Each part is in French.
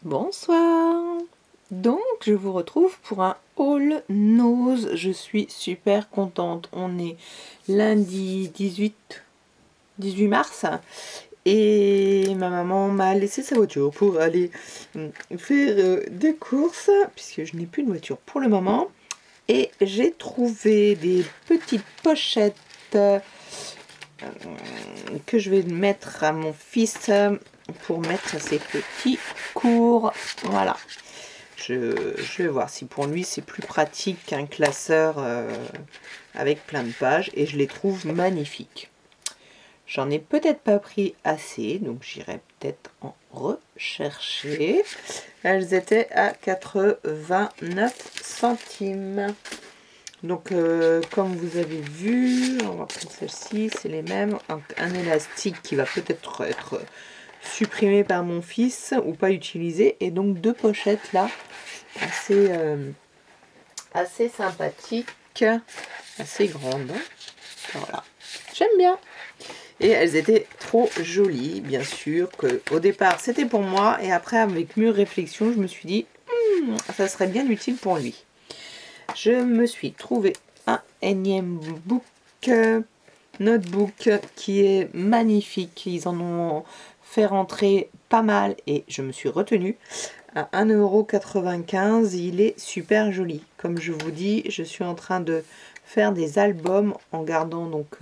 Bonsoir. Donc je vous retrouve pour un haul nose. Je suis super contente. On est lundi 18 mars et ma maman m'a laissé sa voiture pour aller faire des courses puisque je n'ai plus de voiture pour le moment. Et j'ai trouvé des petites pochettes que je vais mettre à mon fils pour mettre ses petits cours. Voilà. Je vais voir si pour lui c'est plus pratique qu'un classeur avec plein de pages, et je les trouve magnifiques. J'en ai peut-être pas pris assez, donc j'irai peut-être en rechercher. Elles étaient à 89 centimes. Donc comme vous avez vu, on va prendre celle-ci, c'est les mêmes. Un élastique qui va peut-être être supprimé par mon fils ou pas utilisé, et donc deux pochettes là assez sympathiques, assez grandes. Voilà, j'aime bien. Et elles étaient trop jolies, bien sûr, que au départ c'était pour moi, et après avec mûre réflexion je me suis dit ça serait bien utile pour lui. Je me suis trouvé un énième notebook qui est magnifique. Ils en ont fait rentrer pas mal et je me suis retenue. À 1,95 €, il est super joli. Comme je vous dis, je suis en train de faire des albums en gardant donc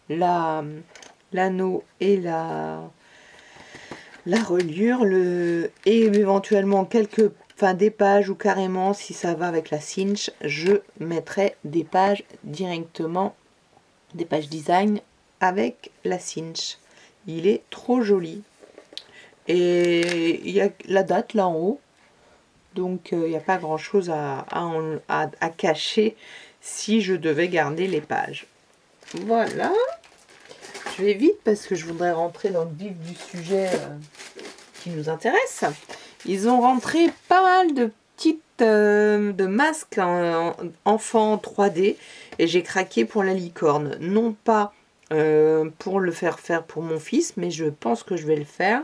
l'anneau et la reliure, et éventuellement des pages, ou carrément si ça va avec la cinch, je mettrai des pages directement, des pages design avec la cinch. Il est trop joli. Et il y a la date là en haut, donc il n'y a pas grand chose à cacher si je devais garder les pages. Voilà, je vais vite parce que je voudrais rentrer dans le vif du sujet qui nous intéresse. Ils ont rentré pas mal de petites de masques enfants 3D, et j'ai craqué pour la licorne. Non pas pour le faire pour mon fils, mais je pense que je vais le faire.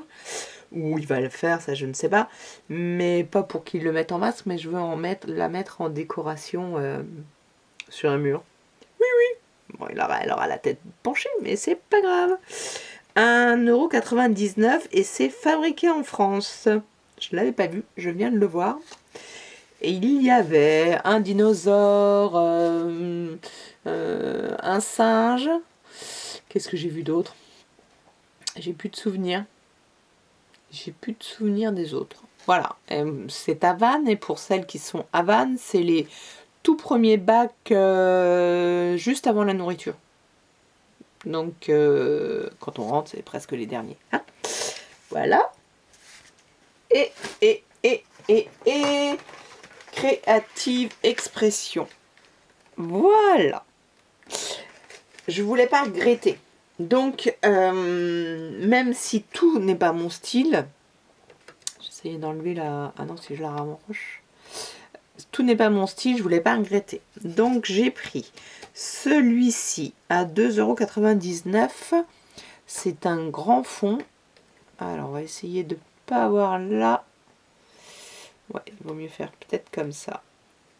Ou il va le faire, ça je ne sais pas, mais pas pour qu'il le mette en masque, mais je veux la mettre en décoration sur un mur. Oui, oui. Bon, elle aura la tête penchée, mais c'est pas grave. 1,99 € et c'est fabriqué en France. Je l'avais pas vu, je viens de le voir. Et il y avait un dinosaure, un singe. Qu'est-ce que j'ai vu d'autre? J'ai plus de souvenirs. J'ai plus de souvenirs des autres. Voilà, c'est à Vannes, et pour celles qui sont à Vannes, c'est les tout premiers bacs juste avant la nourriture. Donc, quand on rentre, c'est presque les derniers. Hein, voilà. Et créative expression. Voilà. Je voulais pas regretter. Donc, même si tout n'est pas mon style, j'essayais d'enlever la... Ah non, si je la rapproche. Tout n'est pas mon style, je voulais pas regretter. Donc, j'ai pris celui-ci à 2,99 €. C'est un grand fond. Alors, on va essayer de ne pas avoir là. Ouais, il vaut mieux faire peut-être comme ça.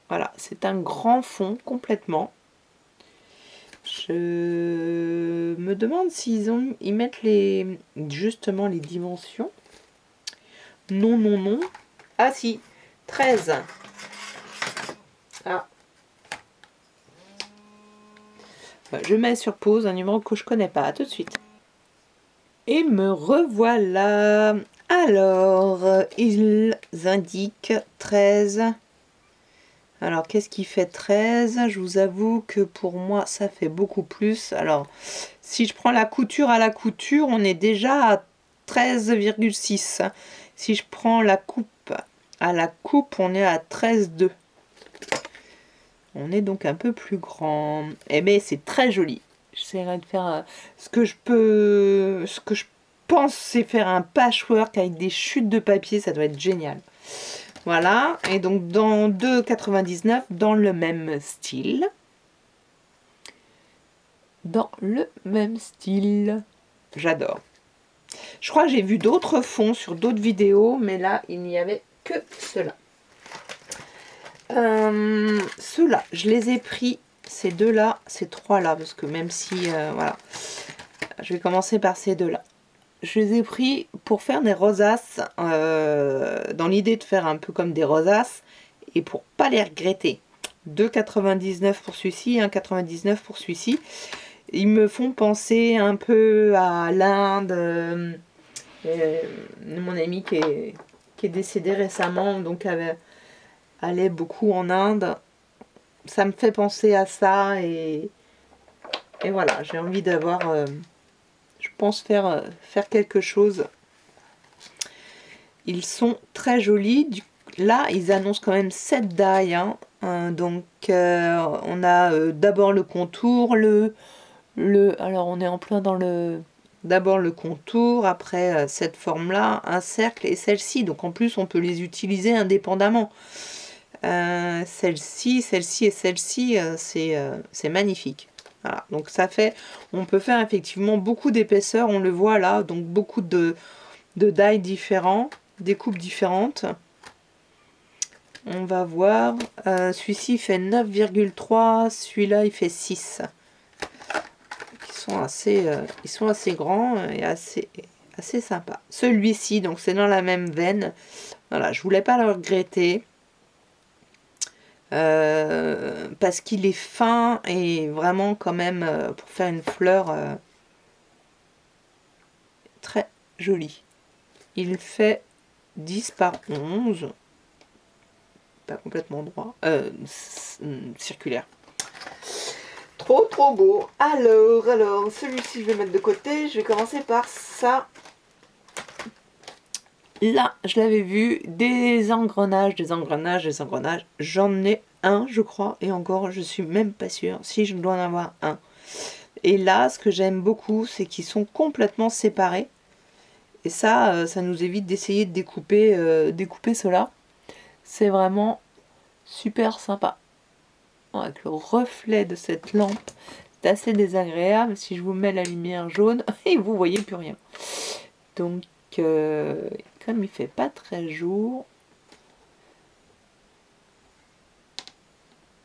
Voilà, c'est un grand fond complètement. Je me demande ils mettent justement les dimensions. Non, non, non. Ah si, 13. Ah. Je mets sur pause un numéro que je connais pas. À tout de suite. Et me revoilà. Alors, ils indiquent 13. Alors, qu'est-ce qui fait 13? Je vous avoue que pour moi, ça fait beaucoup plus. Alors, si je prends la couture à la couture, on est déjà à 13,6. Si je prends la coupe à la coupe, on est à 13,2. On est donc un peu plus grand. Eh bien, c'est très joli. J'essaierai de faire ce que je pense, c'est faire un patchwork avec des chutes de papier. Ça doit être génial. Voilà, et donc dans 2,99 dans le même style. Dans le même style. J'adore. Je crois que j'ai vu d'autres fonds sur d'autres vidéos, mais là, il n'y avait que ceux-là. Ceux-là, je les ai pris, ces deux-là, ces trois-là, parce que même si, voilà, je vais commencer par ces deux-là. Je les ai pris pour faire des rosaces, dans l'idée de faire un peu comme des rosaces, et pour pas les regretter. 2,99 pour celui-ci, 1,99 pour celui-ci. Ils me font penser un peu à l'Inde, mon ami qui est décédé récemment, donc allait beaucoup en Inde. Ça me fait penser à ça et voilà, j'ai envie d'avoir, je pense faire quelque chose. Ils sont très jolis. Là, ils annoncent quand même 7 die. Hein. Donc, on a d'abord le contour, alors on est en plein dans le... D'abord le contour, après cette forme-là, un cercle et celle-ci. Donc en plus, on peut les utiliser indépendamment. Celle-ci et celle-ci, c'est magnifique. Voilà, donc ça fait, on peut faire effectivement beaucoup d'épaisseur, on le voit là, donc beaucoup de die différents, des coupes différentes. On va voir, celui-ci fait 9,3, celui-là il fait 6. Ils sont assez grands et assez sympas. Celui-ci, donc c'est dans la même veine. Voilà, je voulais pas le regretter. Parce qu'il est fin et vraiment quand même pour faire une fleur très jolie. Il fait 10 par 11. Pas complètement droit. Circulaire. Trop beau. Alors, celui-ci je vais mettre de côté. Je vais commencer par ça. Là, je l'avais vu, des engrenages. J'en ai un, je crois, et encore, je suis même pas sûre si je dois en avoir un. Et là, ce que j'aime beaucoup, c'est qu'ils sont complètement séparés. Et ça, ça nous évite d'essayer de découper cela. C'est vraiment super sympa. Avec le reflet de cette lampe, c'est assez désagréable. Si je vous mets la lumière jaune, et vous voyez plus rien. Donc, comme il fait pas très jour,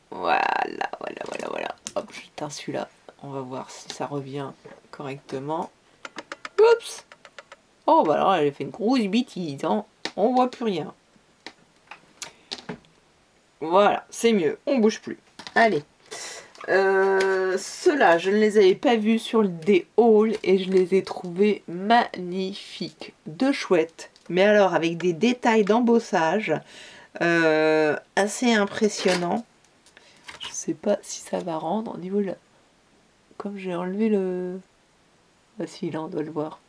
voilà. Hop, j'éteins celui-là. On va voir si ça revient correctement. Oups. Oh, bah alors, elle a fait une grosse bêtise. Hein. On voit plus rien. Voilà, c'est mieux. On bouge plus. Allez. Ceux-là, je ne les avais pas vus sur des hauls et je les ai trouvés magnifiques. Deux chouettes. Mais alors, avec des détails d'embossage assez impressionnants. Je sais pas si ça va rendre au niveau de la... Comme j'ai enlevé le... Ah si, là on doit le voir.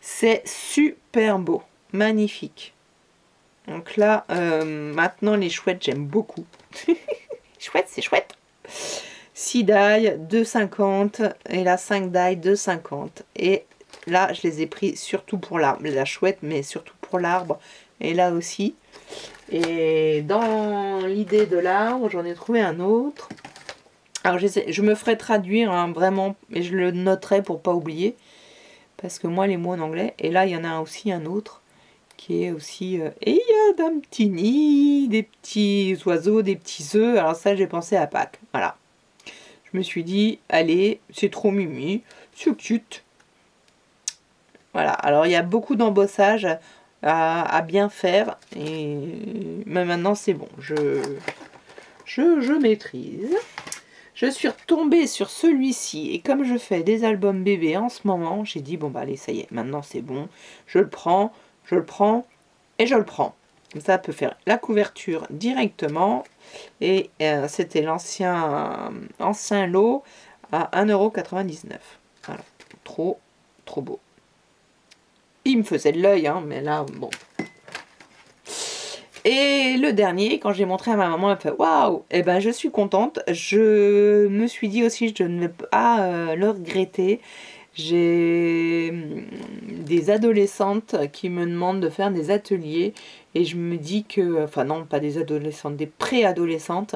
C'est super beau. Magnifique. Donc là, maintenant les chouettes, j'aime beaucoup. Chouette, c'est chouette. 6 die, 2,50. Et là, 5 die, 2,50. Et là, je les ai pris surtout pour l'arbre. La chouette, mais surtout pour l'arbre. Et là aussi. Et dans l'idée de l'arbre, j'en ai trouvé un autre. Alors, je me ferai traduire, hein, vraiment. Et je le noterai pour pas oublier. Parce que moi, les mots en anglais. Et là, il y en a aussi un autre. Qui est aussi... et il y a d'un petit nid, des petits oiseaux, des petits œufs. Alors ça, j'ai pensé à Pâques. Voilà. Je me suis dit, allez, c'est trop mimi, c'est cute. Voilà. Alors, il y a beaucoup d'embossage à bien faire. Mais maintenant, c'est bon. Je maîtrise. Je suis retombée sur celui-ci. Et comme je fais des albums bébés en ce moment, j'ai dit, bon, bah allez, ça y est. Maintenant, c'est bon. Je le prends et je le prends. Comme ça peut faire la couverture directement. Et c'était l'ancien lot à 1,99 €. Voilà. Trop beau. Il me faisait de l'œil, hein, mais là, bon. Et le dernier, quand j'ai montré à ma maman, elle fait waouh! Eh ben, je suis contente. Je me suis dit aussi, je ne vais pas le regretter. J'ai des adolescentes qui me demandent de faire des ateliers et je me dis que, enfin non, pas des adolescentes, des préadolescentes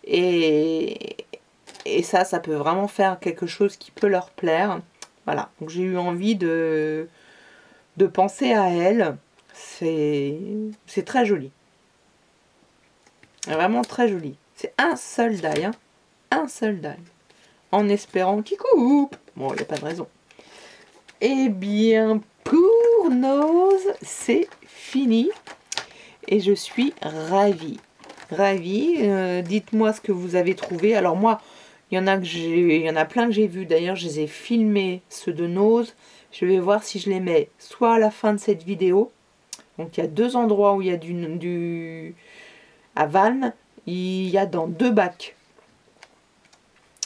et ça peut vraiment faire quelque chose qui peut leur plaire. Voilà, donc j'ai eu envie de penser à elle. C'est très joli. Vraiment très joli. C'est un seul die, hein. Un seul die. En espérant qu'il coupe. Bon, il n'y a pas de raison. Eh bien, pour Nose, c'est fini. Et je suis ravie. Ravie. Dites-moi ce que vous avez trouvé. Alors moi, il y en a plein que j'ai vu. D'ailleurs, je les ai filmés, ceux de Nose. Je vais voir si je les mets soit à la fin de cette vidéo. Donc il y a 2 endroits où il y a du à Vannes. Il y a dans 2 bacs.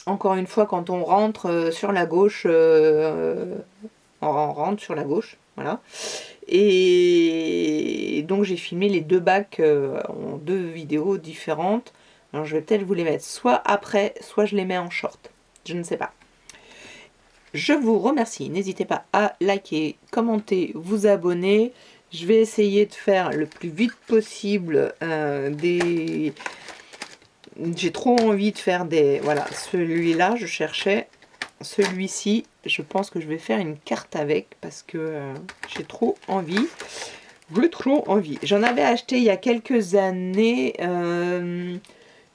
Encore une fois, quand on rentre sur la gauche, on rentre sur la gauche, voilà. Et donc j'ai filmé les 2 bacs en 2 vidéos différentes. Alors je vais peut-être vous les mettre soit après, soit je les mets en short. Je ne sais pas. Je vous remercie. N'hésitez pas à liker, commenter, vous abonner. Je vais essayer de faire le plus vite possible J'ai trop envie de faire des... Voilà, celui-là, je cherchais. Celui-ci, je pense que je vais faire une carte avec parce que j'ai trop envie. J'ai trop envie. J'en avais acheté il y a quelques années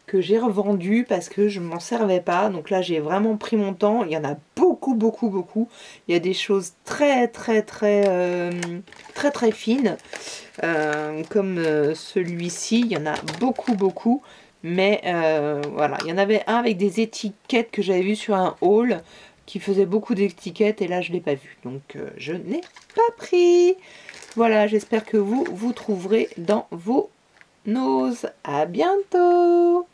que j'ai revendu parce que je m'en servais pas. Donc là, j'ai vraiment pris mon temps. Il y en a beaucoup, beaucoup, beaucoup. Il y a des choses très, très, très, très, très fines. Comme celui-ci, il y en a beaucoup, beaucoup. Mais voilà, il y en avait un avec des étiquettes que j'avais vu sur un haul qui faisait beaucoup d'étiquettes et là je ne l'ai pas vu. Donc je n'ai pas pris. Voilà, j'espère que vous trouverez dans vos noses. À bientôt!